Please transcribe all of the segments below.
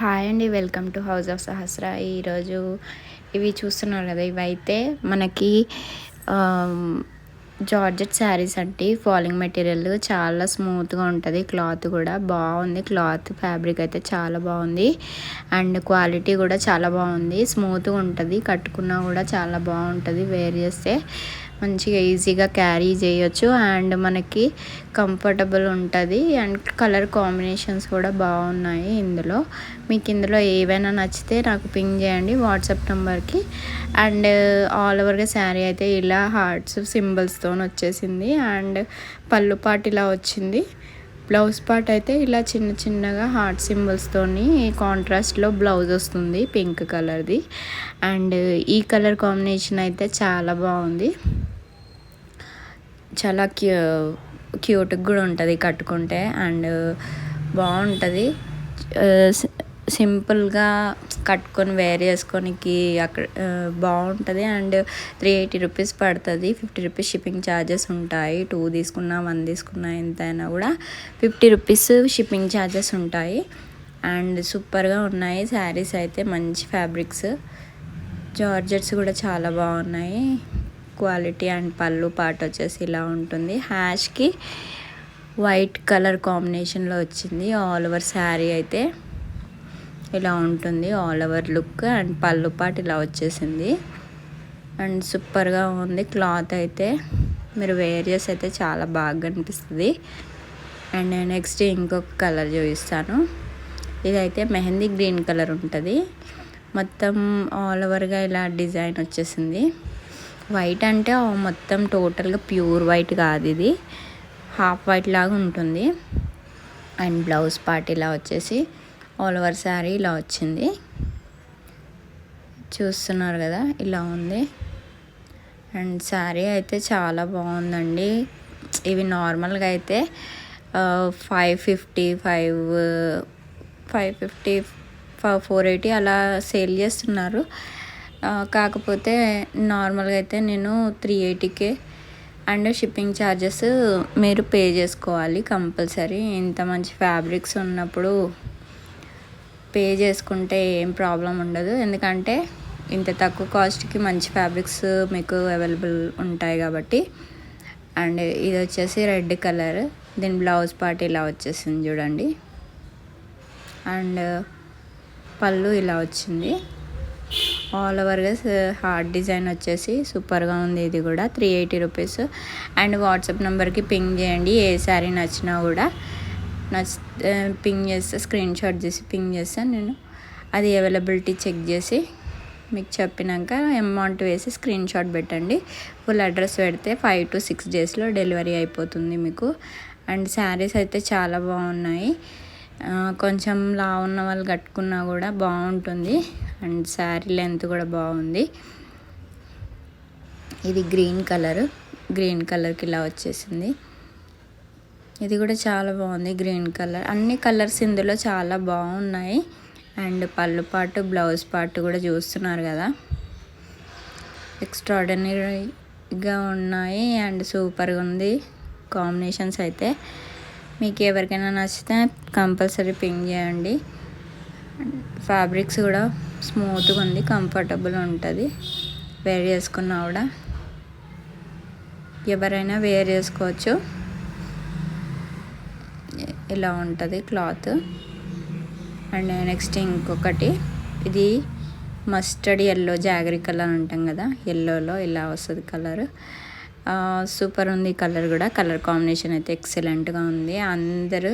Hi అండి, welcome to house of సహస్ర. ఈరోజు ఇవి చూస్తున్నారు కదా, ఇవైతే మనకి జార్జెట్ శారీస్ అండి. ఫాలింగ్ మెటీరియల్ చాలా స్మూత్గా ఉంటుంది, క్లాత్ కూడా బాగుంది. క్లాత్ ఫ్యాబ్రిక్ అయితే చాలా బాగుంది అండ్ క్వాలిటీ కూడా చాలా బాగుంది. స్మూత్గా ఉంటుంది, కట్టుకున్నా కూడా చాలా బాగుంటుంది. వేర్ చేస్తే మంచిగా ఈజీగా క్యారీ చేయొచ్చు అండ్ మనకి కంఫర్టబుల్ ఉంటుంది. అండ్ కలర్ కాంబినేషన్స్ కూడా బాగున్నాయి ఇందులో. మీకు ఇందులో ఏవైనా నచ్చితే నాకు పింగ్ చేయండి వాట్సాప్ నెంబర్కి. అండ్ ఆల్ ఓవర్గా శారీ అయితే ఇలా హార్ట్స్ సింబల్స్తో వచ్చేసింది అండ్ పళ్ళు పాటు ఇలా వచ్చింది. బ్లౌజ్ పార్ట్ అయితే ఇలా చిన్న చిన్నగా హార్ట్ సింబల్స్తోని కాంట్రాస్ట్లో బ్లౌజ్ వస్తుంది, పింక్ కలర్ది. అండ్ ఈ కలర్ కాంబినేషన్ అయితే చాలా బాగుంది, చాలా క్యూట్గా కూడా ఉంటుంది కట్టుకుంటే అండ్ బాగుంటుంది. సింపుల్గా కట్టుకొని వేర్ చేసుకోనికి అక్కడ బాగుంటుంది. అండ్ 380 రూపీస్ పడుతుంది, 50 రూపీస్ షిప్పింగ్ ఛార్జెస్ ఉంటాయి. 2 తీసుకున్నా 1 తీసుకున్నా ఎంతైనా కూడా 50 రూపీస్ షిప్పింగ్ ఛార్జెస్ ఉంటాయి. అండ్ సూపర్గా ఉన్నాయి శారీస్ అయితే, మంచి ఫ్యాబ్రిక్స్. జార్జెట్స్ కూడా చాలా బాగున్నాయి క్వాలిటీ. అండ్ పళ్ళు పాట వచ్చేసి ఇలా ఉంటుంది, హ్యాష్కి వైట్ కలర్ కాంబినేషన్లో వచ్చింది. ఆల్ ఓవర్ శారీ అయితే ఇలా ఉంటుంది, ఆల్ ఓవర్ లుక్. అండ్ పళ్ళు పాటు ఇలా వచ్చేసింది అండ్ సూపర్గా ఉంది. క్లాత్ అయితే మీరు వేర్ చేసి అయితే చాలా బాగా అనిపిస్తుంది. అండ్ నెక్స్ట్ ఇంకొక కలర్ చూపిస్తాను. ఇదైతే మెహందీ గ్రీన్ కలర్ ఉంటుంది, మొత్తం ఆల్ ఓవర్గా ఇలా డిజైన్ వచ్చేసింది. వైట్ అంటే మొత్తం టోటల్గా ప్యూర్ వైట్ కాదు, ఇది హాఫ్ వైట్ లాగా ఉంటుంది. అండ్ బ్లౌజ్ పార్ట్ ఇలా వచ్చేసి ఆల్ ఓవర్ శారీ ఇలా వచ్చింది, చూస్తున్నారు కదా ఇలా ఉంది. అండ్ శారీ అయితే చాలా బాగుందండి. ఇవి నార్మల్గా అయితే 550 480 అలా సేల్ చేస్తున్నారు. కాకపోతే నార్మల్గా అయితే నేను 380కే అండ్ షిప్పింగ్ ఛార్జెస్ మీరు పే చేసుకోవాలి కంపల్సరీ. ఇంత మంచి ఫ్యాబ్రిక్స్ ఉన్నప్పుడు పే చేసుకుంటే ఏం ప్రాబ్లం ఉండదు, ఎందుకంటే ఇంత తక్కువ కాస్ట్కి మంచి ఫ్యాబ్రిక్స్ మీకు అవైలబుల్ ఉంటాయి కాబట్టి. అండ్ ఇది వచ్చేసి రెడ్ కలర్, దీని బ్లౌజ్ పార్ట్ ఇలా వచ్చేసింది చూడండి. అండ్ పళ్ళు ఇలా వచ్చింది, ఆల్ ఓవర్గా హార్ట్ డిజైన్ వచ్చేసి సూపర్గా ఉంది. ఇది కూడా 380 రూపీస్. అండ్ వాట్సాప్ నెంబర్కి పింగ్ చేయండి, ఏ శారీ నచ్చినా కూడా పింగ్ చేస్తే స్క్రీన్ షాట్ చేసి పింగ్ చేస్తాను నేను. అది అవైలబిలిటీ చెక్ చేసి మీకు చెప్పినాక అమౌంట్ వేసి స్క్రీన్ షాట్ పెట్టండి. ఫుల్ అడ్రస్ పెడితే 5 to 6 డేస్లో డెలివరీ అయిపోతుంది మీకు. అండ్ శారీస్ అయితే చాలా బాగున్నాయి, కొంచెం లావు ఉన్న వాళ్ళు కట్టుకున్నా కూడా బాగుంటుంది. అండ్ శారీ లెంత్ కూడా బాగుంది. ఇది గ్రీన్ కలర్కి ఇలా వచ్చేసింది. ఇది కూడా చాలా బాగుంది, గ్రీన్ కలర్. అన్ని కలర్స్ ఇందులో చాలా బాగున్నాయి. అండ్ పళ్ళు పాటు బ్లౌజ్ పార్ట్ కూడా చూస్తున్నారు కదా, ఎక్స్ట్రాడినరీగా ఉన్నాయి అండ్ సూపర్గా ఉంది కాంబినేషన్స్ అయితే. మీకు ఎవరికైనా నచ్చితే కంపల్సరీ పింగ్ చేయండి. ఫ్యాబ్రిక్స్ కూడా స్మూత్గా ఉంది, కంఫర్టబుల్ ఉంటుంది, వేర్ చేసుకున్నా కూడా ఎవరైనా వేర్ చేసుకోవచ్చు. ఇలా ఉంటుంది క్లాత్. అండ్ నెక్స్ట్ ఇంకొకటి, ఇది మస్టర్డ్ ఎల్లో జాగరీ కలర్ అంటాం కదా, ఎల్లోలో ఇలా వస్తుంది కలర్. సూపర్ ఉంది కలర్ కూడా, కలర్ కాంబినేషన్ అయితే ఎక్సలెంట్గా ఉంది. అందరూ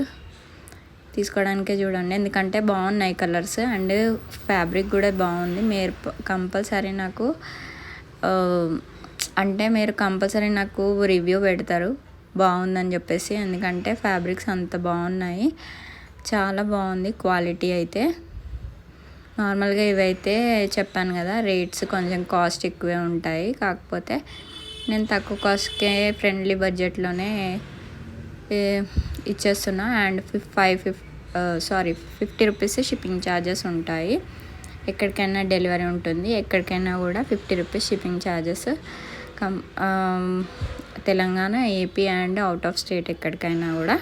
తీసుకోవడానికే చూడండి, ఎందుకంటే బాగున్నాయి కలర్స్ అండ్ ఫ్యాబ్రిక్ కూడా బాగుంది. మీరు కంపల్సరీ నాకు రివ్యూ పెడతారు బాగుందని చెప్పేసి, ఎందుకంటే ఫ్యాబ్రిక్స్ అంత బాగున్నాయి, చాలా బాగుంది క్వాలిటీ అయితే. నార్మల్గా ఇవైతే చెప్పాను కదా రేట్స్ కొంచెం కాస్ట్ ఎక్కువే ఉంటాయి, కాకపోతే నేను తక్కువ కాస్ట్కే ఫ్రెండ్లీ బడ్జెట్లోనే ఇచ్చేస్తున్నా. అండ్ 50 రూపీస్ షిప్పింగ్ ఛార్జెస్ ఉంటాయి. ఎక్కడికైనా డెలివరీ ఉంటుంది, ఎక్కడికైనా కూడా 50 rupees shipping charges. Telangana, AP and out of state ఎక్కడికైనా కూడా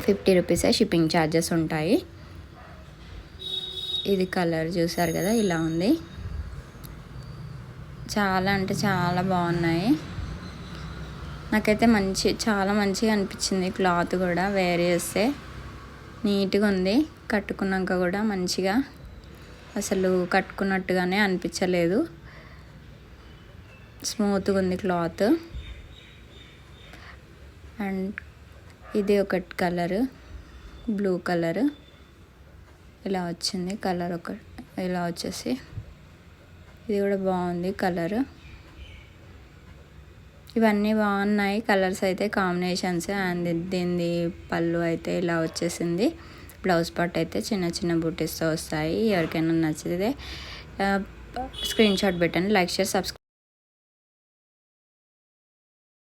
50 రూపీసే షిప్పింగ్ ఛార్జెస్ ఉంటాయి. ఇది కలర్ చూసారు కదా, ఇలా ఉంది. చాలా అంటే చాలా బాగున్నాయి. నాకైతే చాలా మంచిగా అనిపించింది. క్లాత్ కూడా వేర్ చేస్తే నీట్గా ఉంది. కట్టుకున్నాక కూడా మంచిగా అసలు కట్టుకున్నట్టుగానే అనిపించలేదు. స్మూత్గా ఉంది క్లాత్. అండ్ ఇది ఒకటి కలర్, బ్లూ కలర్ ఇలా వచ్చింది. కలర్ ఇలా వచ్చేసి ఇది కూడా బాగుంది కలర్. ఇవన్నీ బాగున్నాయి కలర్స్ అయితే, కాంబినేషన్స్. అండ్ దీనిది పళ్ళు అయితే ఇలా వచ్చేసింది. బ్లౌజ్ పార్ట్ అయితే చిన్న చిన్న బూటీస్తో వస్తాయి. ఎవరికైనా నచ్చితే స్క్రీన్ షాట్ పెట్టండి. Like, share, subscribe.